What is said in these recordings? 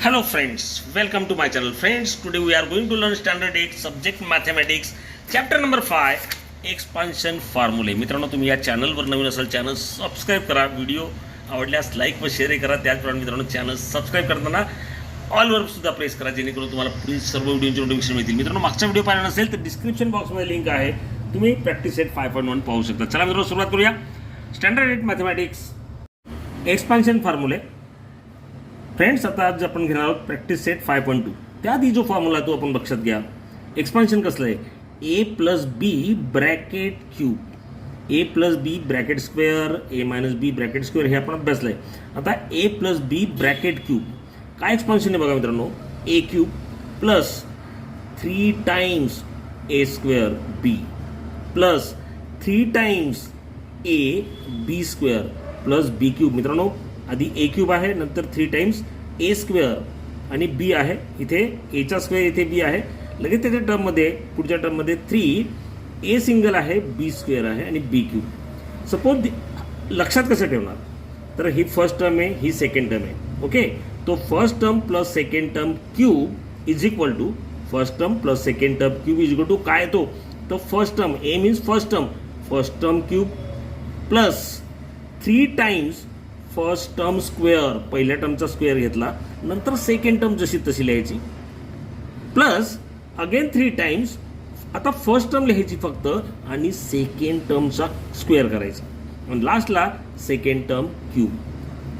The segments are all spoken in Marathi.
Hello friends, welcome to my channel. Friends, today we are going to learn standard 8 subject mathematics chapter number 5 expansion formulae. मित्रांनो, तुम्ही या चॅनलवर नवीन असाल चॅनल सबस्क्राइब करा. व्हिडिओ आवडल्यास लाईक व शेअर करा. त्याचप्रमाणे मित्रांनो, चॅनल सबस्क्राइब करताना ऑलवर सुद्धा प्रेस करा, जेणेकरून तुम्हाला पुढील सर्व व्हिडिओचे नोटिफिकेशन मिळतील. मित्रांनो, मागचा व्हिडिओ पाहिला नसेल तर डिस्क्रिप्शन बॉक्समध्ये लिंक आहे, तुम्ही प्रॅक्टिस सेट 5.1 पाहू शकता. चला मित्रांनो, सुरुवात करूया. स्टँडर्ड 8 मॅथमॅटिक्स एक्सपान्शन फॉर्म्युले. फ्रेंड्स, आता आज आपण घेणार आहोत प्रॅक्टिस सेट 5.2. त्याआधी जो फॉर्म्युला तो आपण लक्षात घ्या. एक्सपान्शन कसलं आहे? A plus b bracket cube, a plus b bracket square, a minus b bracket square हे आपण अभ्यासलं आहे. आता a plus b bracket cube काय एक्सपान्शन आहे बघा मित्रांनो. A cube plus 3 times a square b plus 3 times a b square plus b cube. मित्रांनो, आधी ए क्यूब आहे, नंतर 3 टाइम्स ए स्क्वेअर आणि बी आहे. इथे एचा स्क्वेअर, इथे बी आहे. लगेच त्याच्या टर्ममध्ये पुढच्या टर्ममध्ये 3 ए सिंगल आहे, बी स्क्वेअर आहे आणि बी क्यूब. सपोज लक्षात कसं ठेवणार, तर ही फर्स्ट टर्म आहे, ही सेकंड टर्म आहे. ओके, तो first term plus second term cube is equal to first term plus second term cube is equal to काय तो first term. A means first term cube plus 3 times first term square, पहिल्या टर्मचा स्क्वेअर घेतला, नंतर सेकंड टर्म जशी तशी लिहायची, प्लस अगेन 3 टाइम्स. आता फर्स्ट टर्म लिहायची फक्त आणि सेकंड टर्मचा स्क्वेअर करायचा आणि लास्टला सेकंड टर्म क्यूब.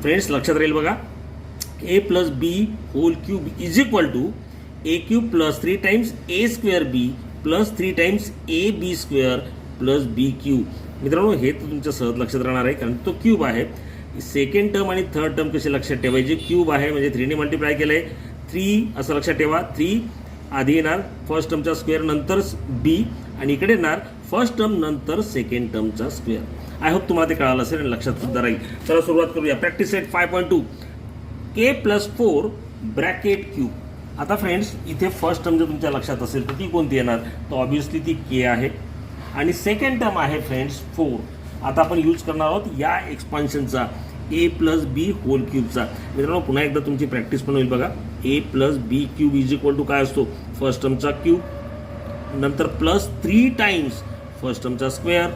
फ्रेंड्स, लक्षात राहील बघा. A plus b whole cube is equal to a cube plus 3 times a square b plus 3 times a b square plus b cube. मित्रांनो, हे तर तुमच्या सहज लक्षात राहणार आहे, कारण तो क्यूब आहे. सेकंड टर्म आणि थर्ड टर्म कसे लक्षात ठेवायचे? क्यूब आहे म्हणजे 3 ने मल्टिप्लाय केलंय, 3 असं लक्षात ठेवा. 3 आधी येणार फर्स्ट टर्मचा स्क्वेअर, नंतर बी, आणि इकडे येणार फर्स्ट टर्म नंतर सेकंड टर्मचा स्क्वेअर. आय होप तुम्हाला ते कळालं असेल आणि लक्षात सुद्धा राहील. चला सुरुवात करूया. प्रॅक्टिस सेट 5.2 के प्लस 4 ब्रॅकेट क्यूब. आता फ्रेंड्स, इथे फर्स्ट टर्म जर तुमच्या लक्षात असेल तर ती कोणती येणार? तर ऑब्व्हियसली ती के आहे आणि सेकंड टर्म आहे फ्रेंड्स 4. आता आपण यूज करणार आहोत या एक्सपान्शनचा, ए प्लस बी होल क्यूबचा. मित्रांनो, पुन्हा एकदा तुमची प्रॅक्टिस पण होईल बघा. A plus b cube is equal to काय असतो? फर्स्ट टर्मचा क्यूब, नंतर प्लस 3 टाइम्स फर्स्ट टर्मचा स्क्वेअर,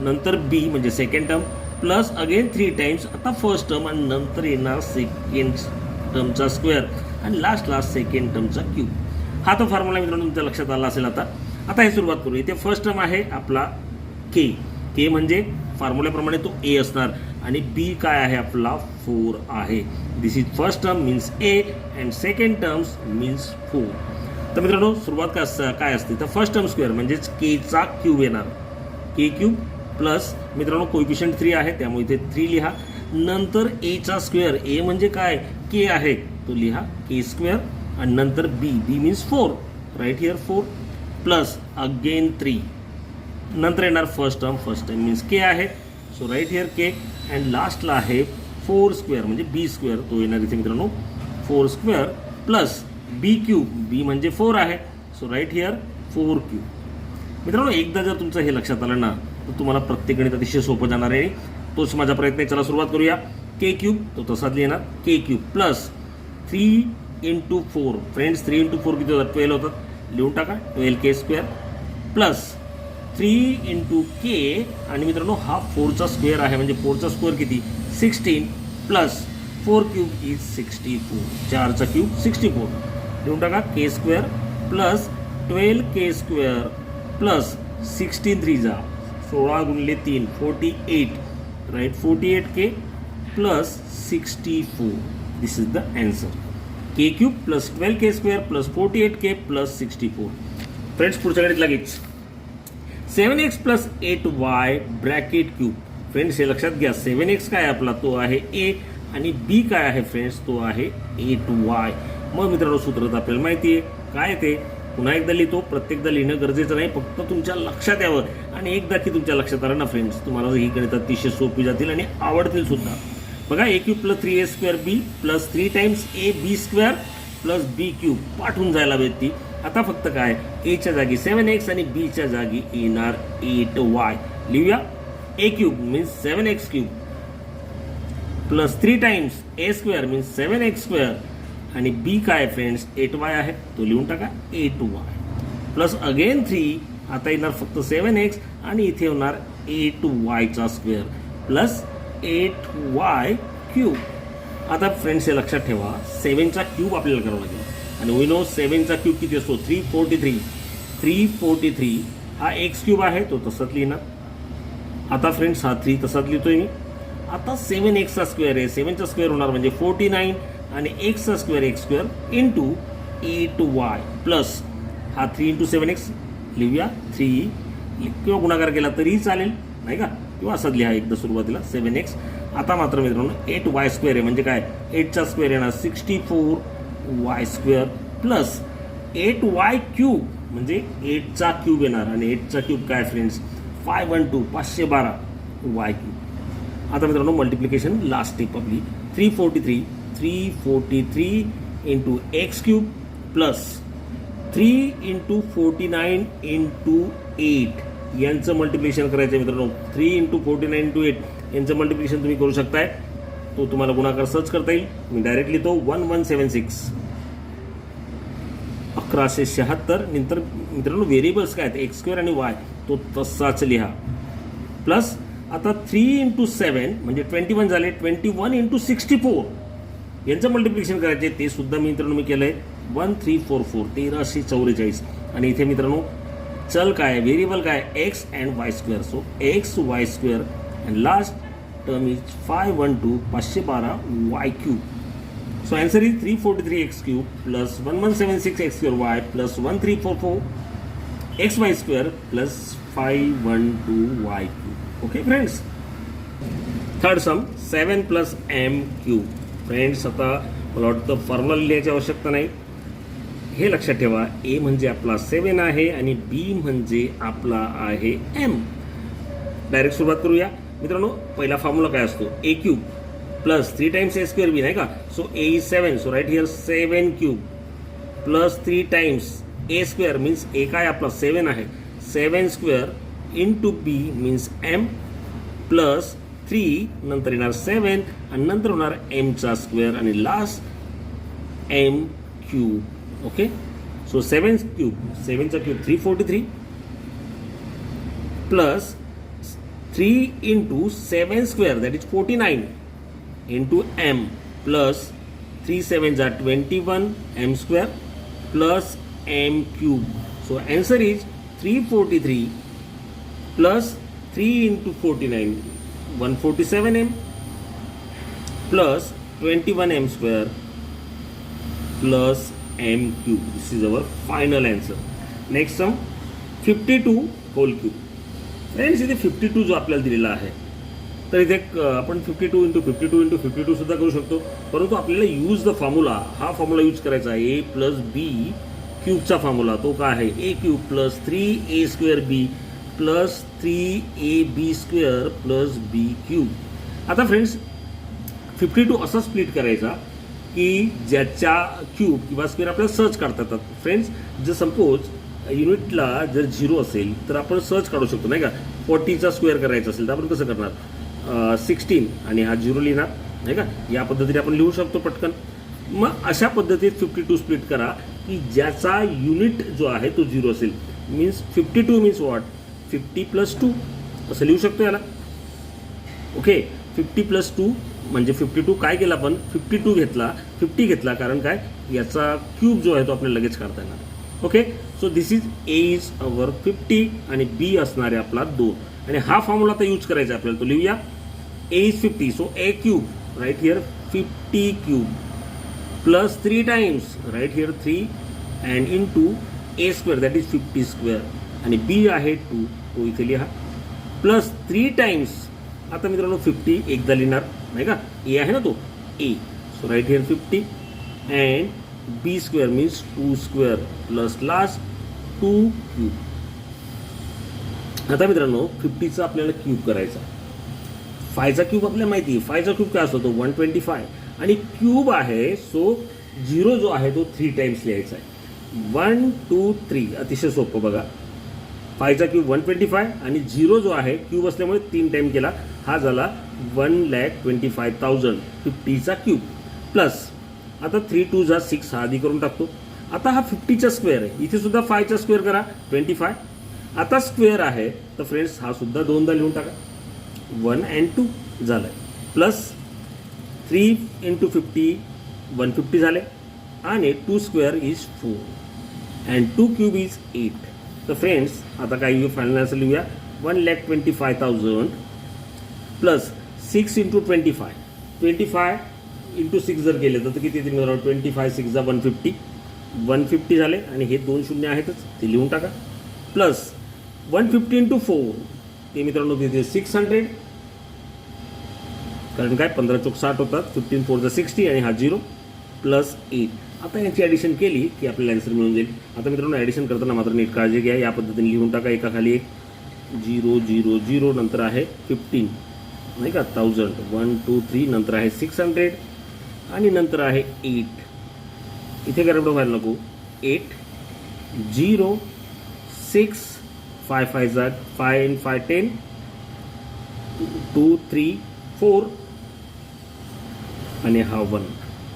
नंतर बी म्हणजे second term, plus again 3 times आता फर्स्ट टर्म आणि नंतर येणार सेकंड टर्मचा स्क्वेअर आणि लास्टला सेकंड टर्मचा क्यूब. हा तो फॉर्म्युला मित्रांनो तुमच्या लक्षात आला असेल. आता हे सुरुवात करू. इथे फर्स्ट टर्म आहे आपला के. के म्हणजे फॉर्म्युल्याप्रमाणे तो ए असणार आणि बी काय आहे आपला 4 आहे. This is first term means a and second terms means 4. तर मित्रांनो, सुरुवात काय असते? तर फर्स्ट टर्म स्क्वेअर म्हणजेच केचा क्यूब येणार, के क्यूब प्लस मित्रांनो कोइफिशियंट 3 आहे त्यामुळे इथे 3 लिहा, नंतर एचा स्क्वेअर, ए म्हणजे काय? के आहे, तो लिहा के स्क्वेअर आणि नंतर b, b means 4, right here 4 plus again 3, नंतर येणार फर्स्ट टर्म मीन्स के आहे, so right here k and लास्टला आहे 4 स्क्वेअर म्हणजे बी स्क्वेअर, तो येणार इथे मित्रांनो 4 स्क्वेअर प्लस बी क्यूब, बी म्हणजे 4 आहे, सो राईट हिअर 4 क्यूब. मित्रांनो, एकदा जर तुमचं हे लक्षात आलं ना तर तुम्हाला प्रत्येक गणित अतिशय सोपं जाणार आहे. तोच माझा प्रयत्न आहे. चला सुरुवात करूया. के क्यूब तो तसाच लिहिणार, के क्यूब प्लस 3 × 4. फ्रेंड्स, 3 × 4 किती होतात? 12 होतात. लिहून टाका 12 के स्क्वेअर प्लस 3 × के आणि मित्रांनो हा 4चा स्क्वेअर आहे म्हणजे 4चा स्क्वेअर किती? 16 प्लस 4 क्यूब इज 64. 4चा क्यूब 64. लिहून टाका k square plus 12 k square plus 16 3 जा 16 गुणिले 3 48, right 48 k plus 64. This is the answer. K cube plus 12 k square plus 48 k plus 64. Friends, पुढच्या गणित लगेच 7x plus 8y bracket cube. Friends, हे लक्षात घ्या. 7x काय आपला? तो आहे ए आणि बी काय आहे फ्रेंड्स? तो आहे 8y. मग मित्रांनो, सूत्र तर आपल्याला माहिती आहे काय ते. पुन्हा एकदा लिहितो, प्रत्येकदा लिहिणं गरजेचं नाही, फक्त तुमच्या लक्षात यावं. आणि एकदा की तुमच्या लक्षात आलं ना फ्रेंड्स, तुम्हाला ही गणित अतिशय सोपी जातील आणि आवडतील सुद्धा. बघा, a cube plus 3a square b plus 3 times a b square plus b cube पाठवून जायला हवी ती. आता फक्त काय? एच्या जागी 7x आणि बीच्या जागी येणार 8y. लिहूया. A cube means 7x cube plus 3 times a square means 7x square आणि बी काय फ्रेंड्स 8y आहे, तो लिहून टाका 8y प्लस अगेन 3. आता येणार फक्त 7x आणि इथे होणार 8y square plus 8y cube. आता फ्रेंड्स हे लक्षात ठेवा 7चा क्यूब आपल्याला करावा लागेल आणि वी नो 7चा क्यूब किती असतो 343 हा एक्स क्यूब आहे तो तसंच लिहिणार. आता फ्रेंड्स हा 3 तसाच लिहितोय मी. आता 7xचा स्क्वेअर आहे 7चा स्क्वेअर होणार म्हणजे 49 आणि एक्सचा square x square into 8y plus हा 3 इंटू 7x लिहूया 3 किंवा गुणाकार केला तरीही चालेल नाही का, किंवा असंच लिहा एकदा सुरुवातीला 7x. आता मात्र मित्रांनो 8y स्क्वेअर आहे म्हणजे काय 8चा स्क्वेअर येणार 64y square plus 8y cube म्हणजे 8चा क्यूब येणार आणि 8चा क्यूब काय फ्रेंड्स 512 y क्यूब. आता मित्रांनो मल्टिप्लिकेशन लास्ट स्टेप आपली 343 into x cube plus 3 into 49 into 8 यांचं मल्टिप्लिकेशन करायचं आहे मित्रांनो. 3 इंटू 49 इंटू 8 यांचं मल्टिप्लिकेशन तुम्ही करू शकताय, तो तुम्हाला गुणाकार सर्च करता येईल. मी डायरेक्टली तो 1176 1176 नंतर मित्रांनो व्हेरिएबल्स काय आहेत एक्स स्क्वेअर आणि वाय तो तसाच लिहा प्लस आता 3 इंटू 7 म्हणजे 21 झाले 21 इंटू 64 यांचं मल्टिप्लिकेशन करायचे ते सुद्धा मित्रांनो मी केलं आहे 1344 1344 आणि इथे मित्रांनो चल काय व्हेरिएबल काय x and Y square. So x Y square and last term is 512 Y cube. So answer is 343 x cube plus 1176 x square y plus 1344 x y square plus 512 y cube. Okay friends. Third sum 7 plus m cube. Friends आता मला वाटतं फॉर्म्युला लिहायची आवश्यकता नाही. हे लक्षात ठेवा a म्हणजे आपला 7 आहे आणि b म्हणजे आपला आहे m. डायरेक्ट सुरुवात करूया मित्रांनो. पहिला फॉर्म्युला काय असतो a cube plus 3 times a square b नाही का. So a is 7 so right here 7 cube plus 3 times a square means a काय आपला 7 आहे 7 square into b means m plus 3 नंतर येणार 7 आणि नंतर होणार m चा स्क्वेअर आणि last m cube. Okay so 7 cube 7 चा cube 343 plus 3 into 7 square that is 49 into m plus 3 7s are 21 m square plus m cube. So answer is 343 plus 3 into 49 147 m plus 21 m square plus m cube. This is our final answer. Next sum 52 whole cube. Friends इथे 52 जो आपल्याला दिलेला आहे तर इथे आपण 52 इंटू 52 सुद्धा करू शकतो, परंतु आपल्याला यूज द फॉर्म्युला हा फॉर्म्युला यूज करायचा आहे ए प्लस बी क्यूबचा फॉर्म्युला. तो काय आहे ए cube plus 3a square b plus 3ab square plus b cube. आता फ्रेंड्स 52 असा स्प्लिट करायचा की ज्याच्या क्यूब किंवा स्क्वेअर आपल्याला सर्च करता येतात. फ्रेंड्स जर सपोज युनिटला जर 0 असेल तर आपण सर्च काढू शकतो नाही का. 40चा स्क्वेअर करायचा असेल तर आपण कसं करणार 16 आणि हा 0 लिहिणार नाही का. या पद्धतीने आपण लिहू शकतो पटकन. मग अशा पद्धतीत 52 स्प्लिट करा की ज्याचा युनिट जो आहे तो 0 असेल. मीन्स 52 मीन्स वॉट 50 प्लस 2 असं लिहू शकतो याला. ओके 50 प्लस 2 म्हणजे 52 काय केलं आपण 52 घेतला 50 घेतला कारण काय याचा क्यूब जो आहे तो आपल्याला लगेच काढता येणार. Okay so this is a is our 50 आणि बी असणार आहे आपला 2 आणि हा फॉर्म्युला आता यूज करायचा आपल्याला. तो लिहूया a is 50 so a cube right here 50 cube plus 3 times right here 3 and into a square that is 50 square आणि बी आहे 2 तो इथे लिहा प्लस 3 टाइम्स. आता मित्रांनो 50 एकदा लिहिणार नाही का ए आहे ना तो a so right here 50 and b square means 2 square plus last 2 cube. आता मित्रांनो 50चा आपल्याला क्यूब करायचा. 5चा क्यूब आपल्याला माहिती आहे 5चा क्यूब काय असतो तो 125 आणि क्यूब आहे सो 0 जो आहे तो 3 टाइम्स लिहायचा आहे. 1 2 3 अतिशय सोपं बघा. 5चा क्यूब 125 आणि 0 जो आहे क्यूब असल्यामुळे 3 टाइम केला हा झाला 1,25,000 50चा क्यूब प्लस आता 3 2 जा 6 हा आधी करून टाकतो. आता हा 50चा स्क्वेअर आहे, इथे सुद्धा 5चा स्क्वेअर करा 25. आता स्क्वेअर आहे तर फ्रेंड्स हा सुद्धा दोनदा लिहून टाका. 1 and 2 झालं प्लस 3 into 50 150 झाले आणि 2 square is 4 and 2 cube is 8. तर फ्रेंड्स आता काय फायनल आन्सर लिहूया. 1,25,000 प्लस 6 into 25. 25 into 6 जर केले तर किती येतील मित्रांनो. 25 6 जा 150. 150 झाले आणि हे 2 शून्य आहेतच ते लिहून टाका. प्लस 150 into 4 ते मित्रांनो तिथे 600, कारण काय 15 चौक 60 होतात. 15 4 जा 60 आणि हा 0 प्लस 8. आता याची ॲडिशन केली की आपल्याला आन्सर मिळून जाईल. आता मित्रांनो ॲडिशन करताना मात्र नीट काळजी घ्या. या पद्धतीने लिहून टाका एका खाली एक. 0 0 0 नंतर आहे 15 नाही का 1000. 1 2 3 नंतर आहे 600 आणि नंतर आहे 8. इथे गडबड व्हायला नको. 8 0 6 5 5 जा 5 and 5 10 2 3 4 आणि हा 1.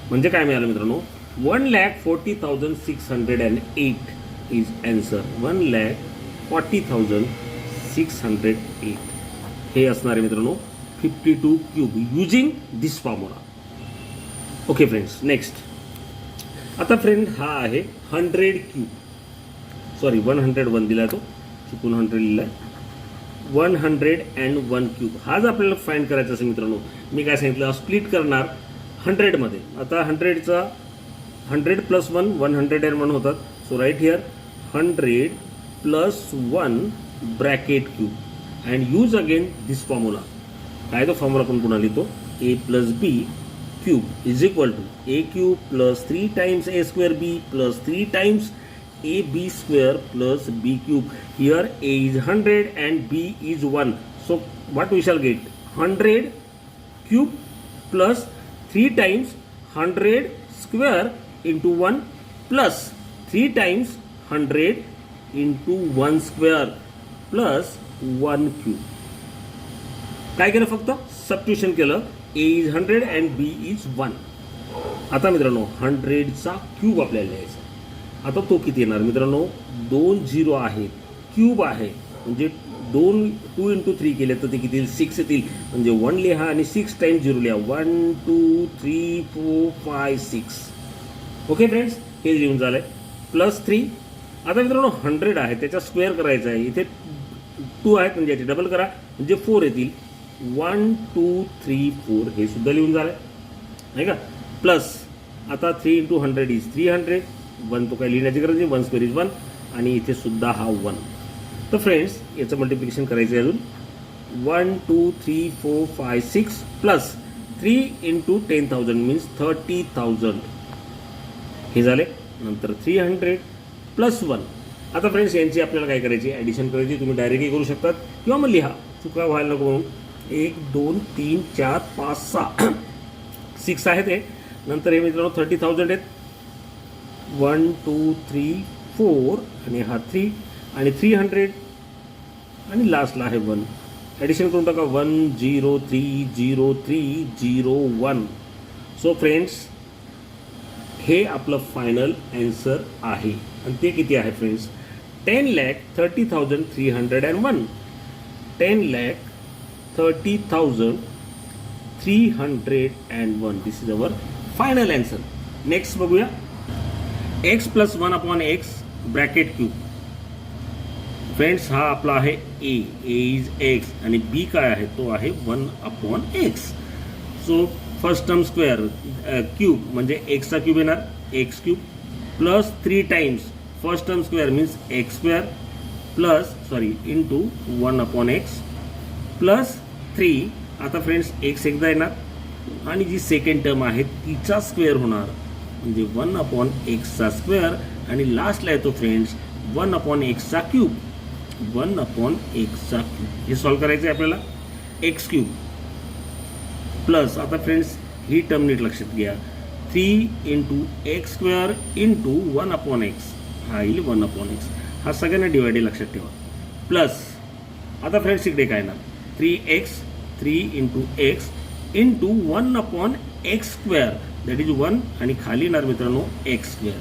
म्हणजे काय मिळालं मित्रांनो. 1,40,608 इज आन्सर. 1,40,608 हे असणार आहे मित्रांनो 52 क्यूब युजिंग दिस फॉर्म्युला. Okay friends, next. आता फ्रेंड हा आहे 100 क्यूब. सॉरी 101 दिला तो, चुकून 100 लिहिला आहे. 101 क्यूब हा जर आपल्याला फाइंड करायचा असेल मित्रांनो, मी काय सांगितलं स्प्लिट करणार 100मध्ये. आता 100चा 100 प्लस 1 101 होतात. So right here 100 plus 1 bracket cube and use again this formula. काय तो फॉर्म्युला आपण पुन्हा लिहितो. A plus b cube is equal to a cube plus 3 times a square b plus 3 times ab square plus b cube. Here a is 100 and b is 1. So what we shall get? 100 cube plus 3 times 100 square into 1 plus 3 times 100 into 1 square plus 1 cube. काय केलं फक्त सबस्टिट्यूशन केलं. a is 100 and b is 1. आता मित्रांनो 100चा क्यूब आपल्याला लिहायचा. आता तो किती येणार मित्रांनो. 2 0 आहेत, क्यूब आहे म्हणजे 2 into 3 केले तर ते किती येईल 6 येतील. म्हणजे 1 लिहा आणि 6 टाइम्स 0 लिहा. 1 2 3 4 5 6. ओके फ्रेंड्स, हे लिहून झालंय. प्लस 3. आता मित्रांनो 100 आहे त्याचा स्क्वेअर करायचा आहे. इथे 2 आहेत म्हणजे याचे डबल करा म्हणजे 4 येतील. 1 2 3 4 हे सुद्धा लिहून झालंय नाही का. प्लस आता 3 into 100 इज 300. 1 तो काय लिहिण्याची गरज नाही. 1 स्क्वेअर इज 1 आणि इथे सुद्धा हा 1. तर फ्रेंड्स याचं मल्टिप्लिकेशन करायचं आहे अजून. 1 2 3 4 5 6 प्लस 3 into 10,000 मीन्स 30,000 हे झाले. नंतर 300 प्लस 1. आता फ्रेंड्स यांची आपल्याला काय करायची ॲडिशन करायची. तुम्ही डायरेक्टली करू शकतात किंवा मग लिहा, चुका व्हायला नको म्हणून. 1 2 3 4 5 6 6 आहेत हे. नंतर हे मित्रांनो 30,000 आहेत. 1 2 3 4 आणि हा 3 आणि 300 आणि लास्टला आहे 1. ॲडिशन करून टाका. 1 0 3 0 3 0 1. सो फ्रेंड्स हे आपलं फायनल आन्सर आहे आणि ते किती आहे friends. 10,30,301. 10,30,301. This is our final answer. Next बघूया. x plus 1 upon x bracket cube. Friends हा आपला आहे a. a इज x आणि b काय आहे तो आहे 1 upon x. So first term square cube म्हणजे एक्सचा क्यूब येणार x cube plus 3 times first term square means x square plus sorry into 1 upon x plus 3. आता फ्रेंड्स एक्स एकदा येणार आणि जी सेकंड टर्म आहे तिचा स्क्वेअर होणार म्हणजे 1 अपॉन एक्सचा स्क्वेअर आणि लास्टला येतो फ्रेंड्स 1 अपॉन एक्सचा क्यूब. 1 अपॉन एक्सचा क्यूब हे सॉल्व करायचं आहे आपल्याला. एक्स क्यूब प्लस आता फ्रेंड्स ही टर्म नीट लक्षात घ्या. 3 into x square into 1 upon x हा येईल 1 अपॉन एक्स. हा सगळ्यांना डिवाइड लक्षात ठेवा. प्लस आता फ्रेंड्स इकडे काय ना 3x 3 into x into 1 upon x square that is 1 आणि खाली येणार मित्रांनो एक्स स्क्वेअर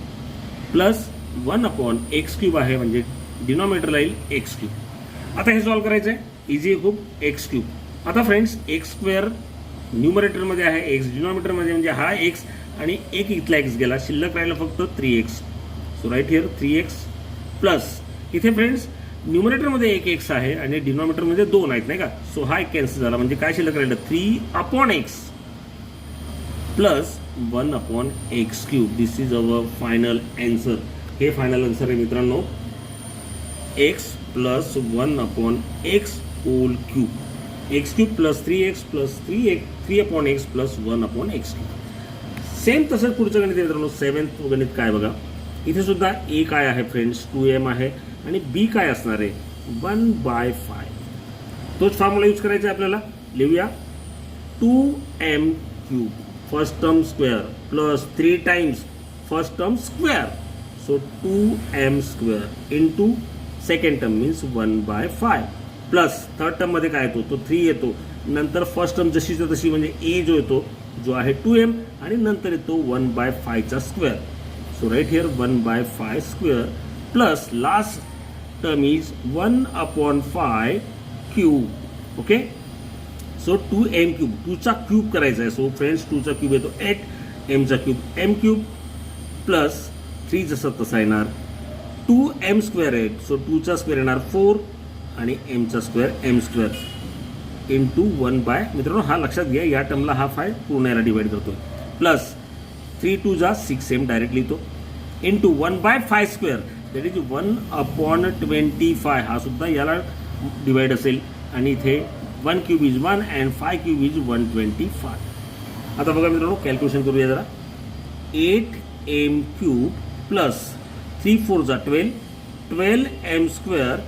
प्लस 1/x³ आहे म्हणजे डिनॉमिनेटरला येईल x³. आता हे सॉल्व्ह करायचं आहे, इझी आहे खूप. x³. आता फ्रेंड्स x² न्यूमरेटरमध्ये आहे, x डिनॉमिनेटरमध्ये म्हणजे हा x आणि एक इथला x गेला, शिल्लक राहिला फक्त 3x. So right here 3x plus इथे फ्रेंड्स न्यूमरेटरमध्ये एक x आहे आणि डिनॉमिनेटरमध्ये 2 आहेत नाही का. सो हा एक कॅन्सल झाला म्हणजे काय शिल्लक राहिलं 3/x plus 1/x³. This is our final answer. हे फायनल आन्सर आहे मित्रांनो, x plus 1/x³ x³ plus 3x plus 3/x plus 1/x³. Same तसंच पुढचं गणित आहे मित्रांनो. 7th गणित काय बघा, इथे सुद्धा a काय आहे फ्रेंड्स 2m आहे आणि b काय असणार आहे 1/5. तोच फॉर्म्युला यूज करायचा आहे आपल्याला. लिहूया 2m³ first term square plus 3 times first term square. So 2m² into second term means 1/5 plus third term मध्ये काय येतो तो 3 येतो. नंतर फर्स्ट टर्म जशीच्या तशी म्हणजे a जो येतो जो आहे 2m आणि नंतर येतो 1/5चा square. So right here 1/5 square plus last term is 1/5³. Okay. So 2m³ 2चा क्यूब करायचा आहे. सो फ्रेंड्स 2चा क्यूब येतो 8, mचा क्यूब m³ प्लस 3 जसं तसा येणार 2m² आहे. सो 2चा स्क्वेअर येणार 4 आणि mचा स्क्वेअर m² इंटू 1/, मित्रांनो हा लक्षात घ्या या टर्मला हा 5 पूर्ण याला डिवाइड करतोय प्लस 3 2 जा 6m डायरेक्टली तो इंटू 1/5 स्क्वेअर दॅट इज 1/25. हा सुद्धा याला डिवाइड असेल आणि इथे 1³ इज 1 अँड 5³ इज 125. आता बघा मित्रांनो कॅल्क्युलेशन करूया जरा. 8m³ प्लस 3 4 जा 12 12m²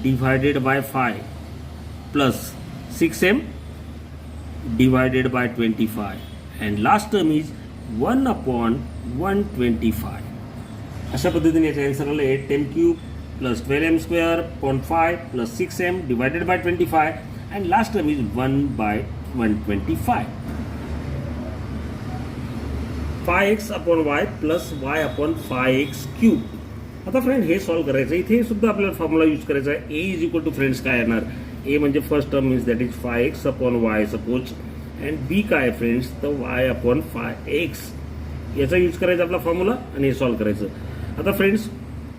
divided by 5 plus 6m divided by 25 and last term is 1/125. अशा पद्धतीने याचा आन्सर आला 8m³ plus 12m² upon 5 plus 6m divided by 25 and last term is 1/125. 5x upon y plus y upon 5x³. आता फ्रेंड हे सॉल्व्ह करायचं. इथे सुद्धा आपल्याला फॉर्म्युला यूज करायचा आहे. a is equal to friends काय येणार, a म्हणजे first term means that is 5x upon y suppose and b काय फ्रेंड्स तर y अपॉन 5x. याचा यूज करायचा आपला फॉर्म्युला आणि हे सॉल्व्ह करायचं. आता friends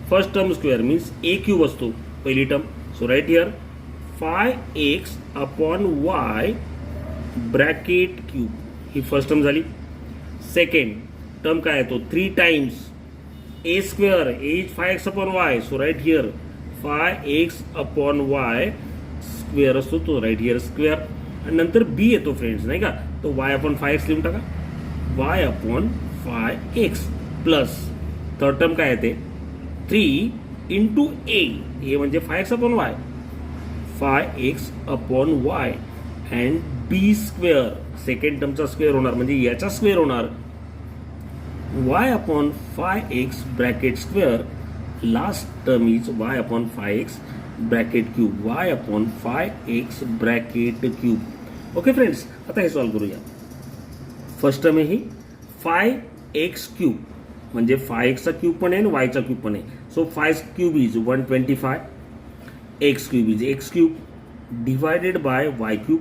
first term square means a³ असतो पहिली टर्म. So right here 5x upon y bracket cube ही फर्स्ट टर्म झाली. सेकंड टर्म काय येतो 3 times a², a is 5x upon y. So right here 5x upon y square असतो तो राईट हिअर स्क्वेअर आणि नंतर b येतो फ्रेंड्स नाही का. तो y अपॉन 5x लिहून टाका y upon 5x plus third term काय येते 3 इंटू a म्हणजे 5x upon y 5x upon y and b square second टर्मचा स्क्वेअर होणार म्हणजे याचा स्क्वेअर होणार y upon 5x bracket square. Last term is y upon 5x bracket cube. y upon 5x bracket cube. Okay friends आता हे सॉल्व्ह करूया. फर्स्ट टर्म आहे ही 5x³ म्हणजे 5x चा क्यूब पण आहे आणि y चा क्यूब पण आहे. So 5³ is 125 x³ is x³ divided by y³.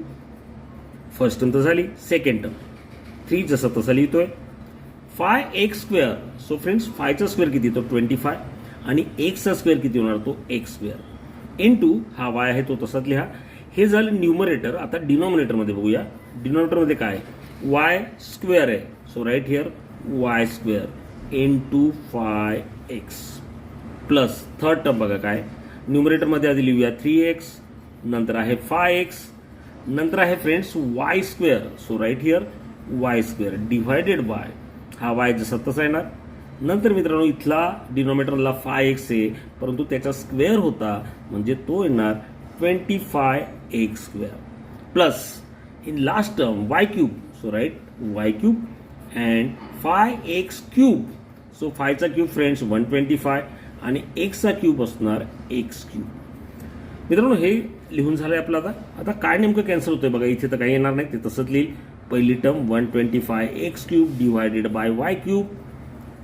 First term तर झाली. सेकंड टर्म 3 जसं तसं लिहितोय 5x². सो फ्रेंड्स 5चा स्क्वेअर किती तो 25 आणि x चा स्क्वेअर किती होणार तो x² इंटू हा y आहे तो तसाच लिहा. हे झालं न्यूमरेटर. आता डिनॉमिनेटरमध्ये बघूया. डिनॉमिनेटरमध्ये काय y² आहे. So right here y² into 5x plus third term बघा काय न्यूमरेटरमध्ये आधी लिहूया 3x नंतर आहे 5x नंतर आहे friends y². So right here y² divided by हा y जसा तसा येणार. नंतर मित्रांनो इथला डिनॉमिनेटरला 5x आहे परंतु त्याचा स्क्वेअर होता म्हणजे तो येणार 25x² plus in last term y³. So right y³ and 5x³. सो 5चा क्यूब फ्रेंड्स 125 आणि x चा क्यूब असणार x³. मित्रांनो हे लिहून झालंय आपलं. आता काय नेमकं कॅन्सल होतंय बघा. इथे तर काही येणार नाही ते तसंच लिहिल. पहिली term 125 x cube divided bye Y cube.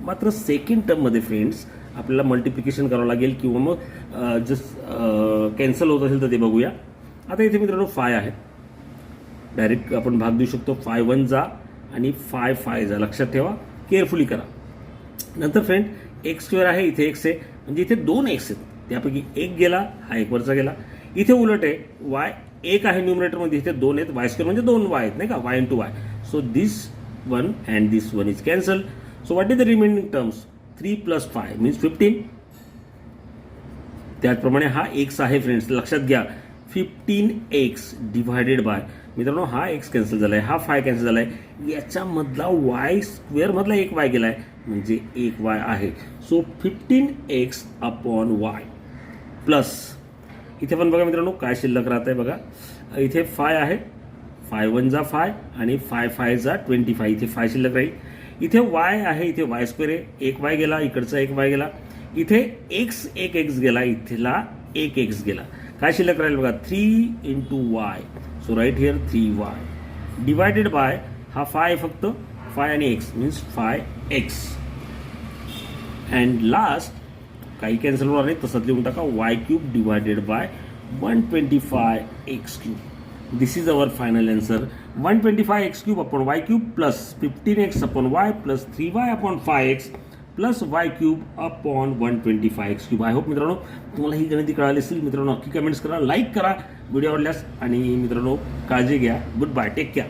मात्र सेकंड टर्ममध्ये फ्रेंड्स आपल्याला मल्टिप्लिकेशन करावं लागेल किंवा मग जस्ट कॅन्सल होत असेल तर ते बघूया. आता इथे मित्रांनो 5 आहे, डायरेक्ट आपण भाग देऊ शकतो. 5 1 जा आणि 5 5 जा, लक्षात ठेवा, केअरफुली करा. नंतर फ्रेंड एक्स स्क्वेअर आहे, इथे एक्स आहे, म्हणजे इथे 2 एक्स आहेत, त्यापैकी एक गेला, हा एक वरचा गेला. इथे उलट आहे, वाय एक आहे न्यूमरेटरमध्ये, इथे 2 आहेत, वाय स्क्वेअर म्हणजे 2 वाय आहेत नाही का, Y into y. So this one and this one is cancel. So what is the remaining terms? 3 + 5 means 15. त्याचप्रमाणे हा एक्स आहे फ्रेंड्स, लक्षात घ्या, 15x डिवायडेड बाय, मित्रांनो हा एक्स कॅन्सल झालाय, हा 5 कॅन्सल झालाय, याच्यामधला वाय स्क्वेअर मधला एक वाय गेलाय, म्हणजे एक वाय आहे. So 15x upon y plus, इथे पण बघा मित्रांनो काय शिल्लक राहत आहे बघा, इथे 5 आहे, 5 1 जा 5 आणि 5 5 जा 25, इथे 5 शिल्लक राहील. इथे वाय आहे, इथे वाय स्क्वेअर आहे, एक वाय गेला, इकडचा एक वाय गेला, इथे एक्स एक एक्स गेला, इथला एक एक्स गेला, काय शिल्लक राहील बघा, 3 into y. So right here 3y divided by, हा 5 फक्त 5 आणि x means 5x. And last काही कॅन्सल होणार नाही, तसंच लिहून टाका, y cube divided by 125x cube. This is our final answer. 125x cube upon y cube plus 15x upon y plus 3y upon 5x plus y cube upon 125x cube. I hope मित्रांनो तुम्हाला ही गणिती कळाली असेल. मित्रांनो नक्की कमेंट्स करा, लाईक करा व्हिडिओ आवडल्यास, आणि मित्रांनो काळजी घ्या. Goodbye, take care.